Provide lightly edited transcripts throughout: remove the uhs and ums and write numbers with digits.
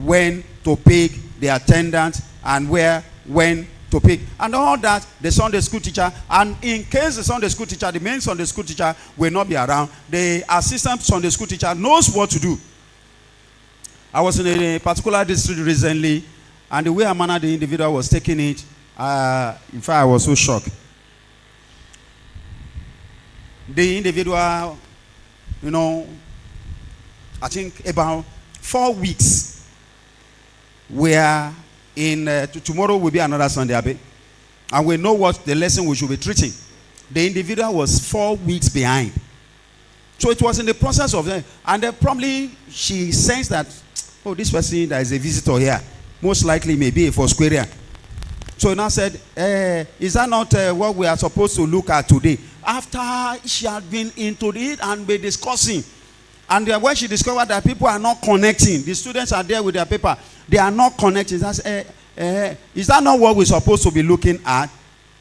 when to pick the attendant, and when to pick, and all that, the Sunday school teacher. And in case the Sunday school teacher, the main Sunday school teacher will not be around, the assistant Sunday school teacher knows what to do. I was in a particular district recently, and the way and manner the individual was taking it, in fact, I was so shocked. The individual, I think about 4 weeks, where tomorrow will be another Sunday, Abi, and we know what the lesson we should be treating. The individual was 4 weeks behind. So it was in the process of them, and then probably she sensed that, oh, this person, there is a visitor here, most likely maybe a Foursquare. So now said, is that not what we are supposed to look at today? After she had been into it and been discussing, and when she discovered that people are not connecting, the students are there with their paper, they are not connecting. That's, is that not what we're supposed to be looking at?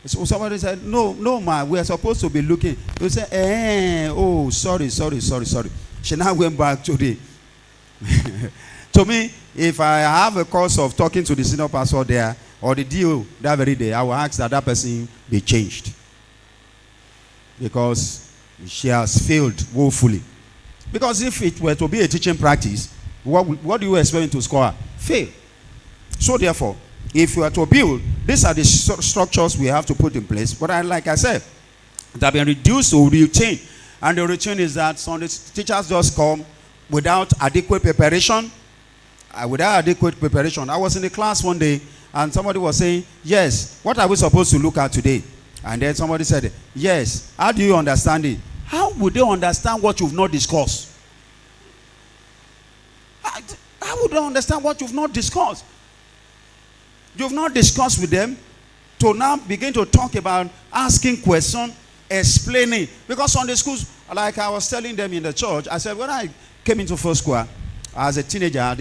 So somebody said, no, ma, we are supposed to be looking. They said, oh, sorry. She now went back to the... To me, if I have a course of talking to the senior pastor there, or the deal that very day, I will ask that person be changed. Because she has failed woefully. Because if it were to be a teaching practice, what do you expect to score? Fail. So therefore, if you are to build, these are the structures we have to put in place. But like I said, they have been reduced to routine. And the routine is that some teachers just come without adequate preparation. I was in the class one day, and somebody was saying, yes, what are we supposed to look at today? And then somebody said, yes, how do you understand it? How would they understand what you've not discussed? How would they understand what you've not discussed? You've not discussed with them to now begin to talk about asking questions, explaining. Because Sunday schools, like I was telling them in the church, I said, when I came into Foursquare as a teenager,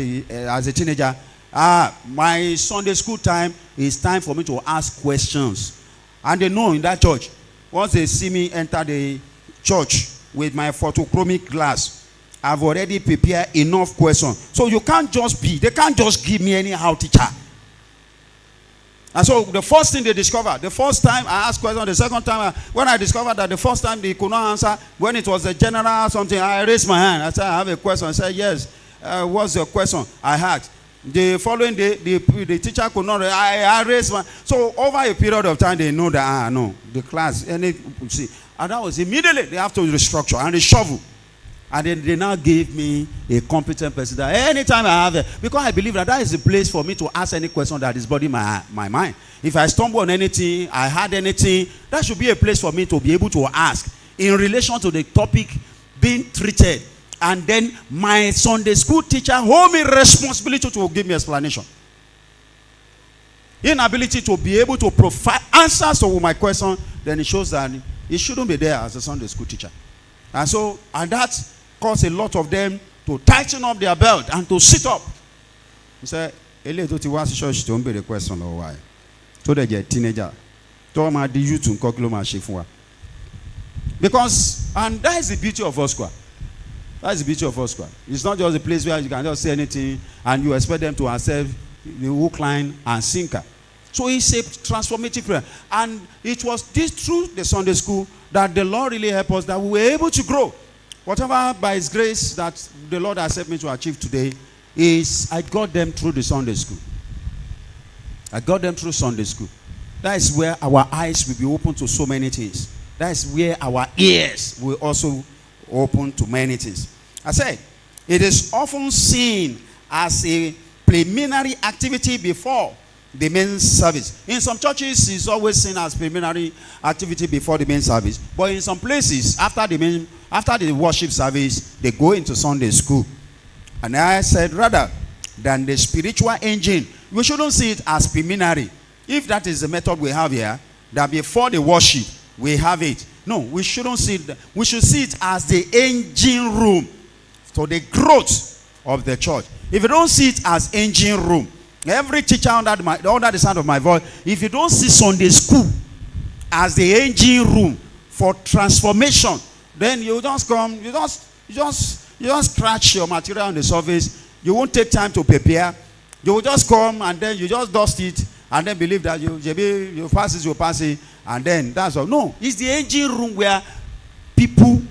my Sunday school time is time for me to ask questions. And they know in that church, once they see me enter the church with my photochromic glass, I've already prepared enough questions. So they can't just give me anyhow teacher. And so the first thing they discovered, the first time I asked questions, the second time, when I discovered that the first time they could not answer, when it was a general something, I raised my hand. I said, I have a question. I said, yes. What's your question? I had. The following day, the teacher could not. I raised my. So over a period of time, they know that no, the class. And that was immediately they have to restructure and reshuffle. And then they now gave me a competent person that anytime I have it, because I believe that is the place for me to ask any question that is bothering my mind. If I stumble on anything, I had anything, that should be a place for me to be able to ask in relation to the topic being treated. And then my Sunday school teacher hold me responsibility to give me explanation. Inability to be able to provide answers to my question, then it shows that he shouldn't be there as a Sunday school teacher. And that caused a lot of them to tighten up their belt and to sit up. He said, church to be the question or why. So they get teenager. Because, and that is the beauty of Foursquare. That's the beauty of Foursquare. It's not just a place where you can just say anything and you expect them to accept the hook, line, and sinker. So it's a transformative prayer. And it was this through the Sunday school that the Lord really helped us, that we were able to grow. Whatever by His grace that the Lord has helped me to achieve today is I got them through the Sunday school. I got them through Sunday school. That is where our eyes will be open to so many things. That is where our ears will also open to many things. I said, it is often seen as a preliminary activity before the main service. In some churches, it's always seen as preliminary activity before the main service. But in some places, after the worship service, they go into Sunday school. And I said, rather than the spiritual engine, we shouldn't see it as preliminary. If that is the method we have here, that before the worship, we have it. No, we shouldn't see it. We should see it as the engine room for the growth of the church. If you don't see it as engine room, every teacher under the sound of my voice, if you don't see Sunday school as the engine room for transformation, then you just come, you just scratch your material on the surface. You won't take time to prepare. You will just come and then you just dust it and then believe that you pass it, you pass it, and then that's all. No, it's the engine room where people,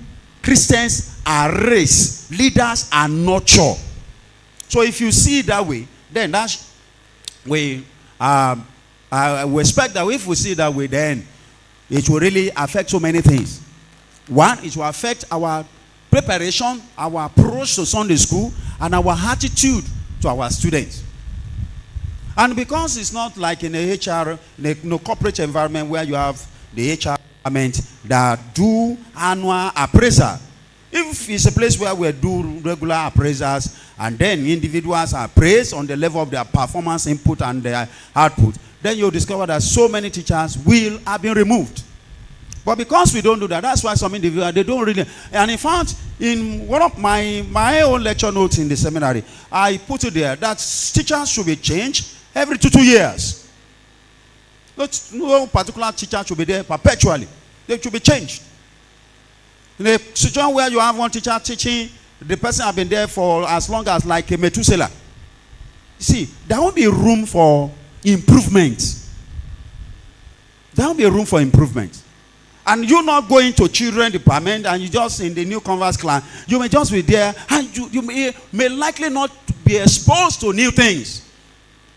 Christians, are raised, leaders are nurtured. So if you see it that way, then that's we expect that if we see it that way, then it will really affect so many things. One, it will affect our preparation, our approach to Sunday school, and our attitude to our students. And because it's not like in a HR, in a corporate environment where you have the HR department that do annual appraisal. If it's a place where we do regular appraisals and then individuals are appraised on the level of their performance input and their output, then you'll discover that so many teachers will have been removed. But because we don't do that, that's why some individuals, they don't really. And in fact, in one of my own lecture notes in the seminary, I put it there that teachers should be changed every 2 years. No particular teacher should be there perpetually. They should be changed. In a situation where you have one teacher teaching, the person has been there for as long as like a Methuselah. See, there won't be room for improvement. There won't be room for improvement. And you're not going to children department and you just in the new Converse class, you may just be there and you may likely not be exposed to new things.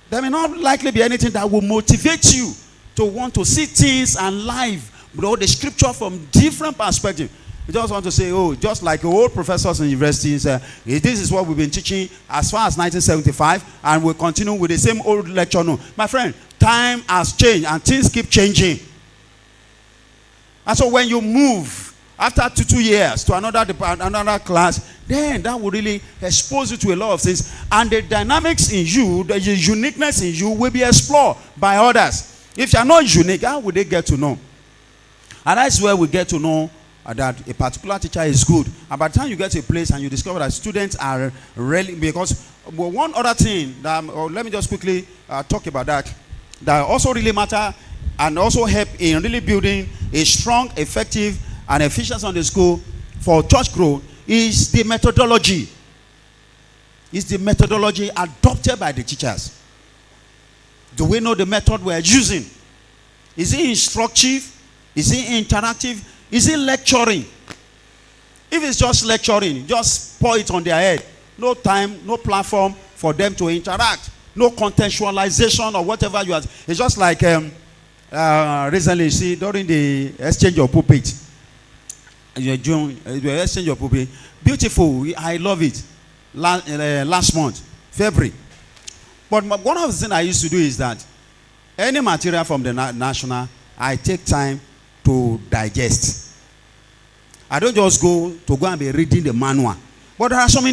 There may not likely be anything that will motivate you to want to see things and life, the scripture from different perspectives. You just want to say, oh, just like old professors in universities, this is what we've been teaching as far as 1975, and we'll continue with the same old lecture. No, my friend, time has changed and things keep changing. And so when you move after 2 years to another class, then that will really expose you to a lot of things. And the dynamics in you, the uniqueness in you will be explored by others. If you are not unique, how will they get to know? And that's where we get to know that a particular teacher is good. And by the time you get to a place and you discover that students are really, because one other thing, that, let me just quickly talk about that also really matter and also help in really building a strong, effective, and efficient Sunday school for church growth is the methodology. It's the methodology adopted by the teachers. Do we know the method we're using? Is it instructive? Is it interactive? Is it lecturing? If it's just lecturing, just pour it on their head. No time, no platform for them to interact. No contextualization or whatever you are. It's just like recently, see, during the exchange of pulpit. The exchange of pulpit. Beautiful. I love it. Last month, February. But one of the things I used to do is that any material from the national, I take time to digest. I don't just go and be reading the manual. But there are some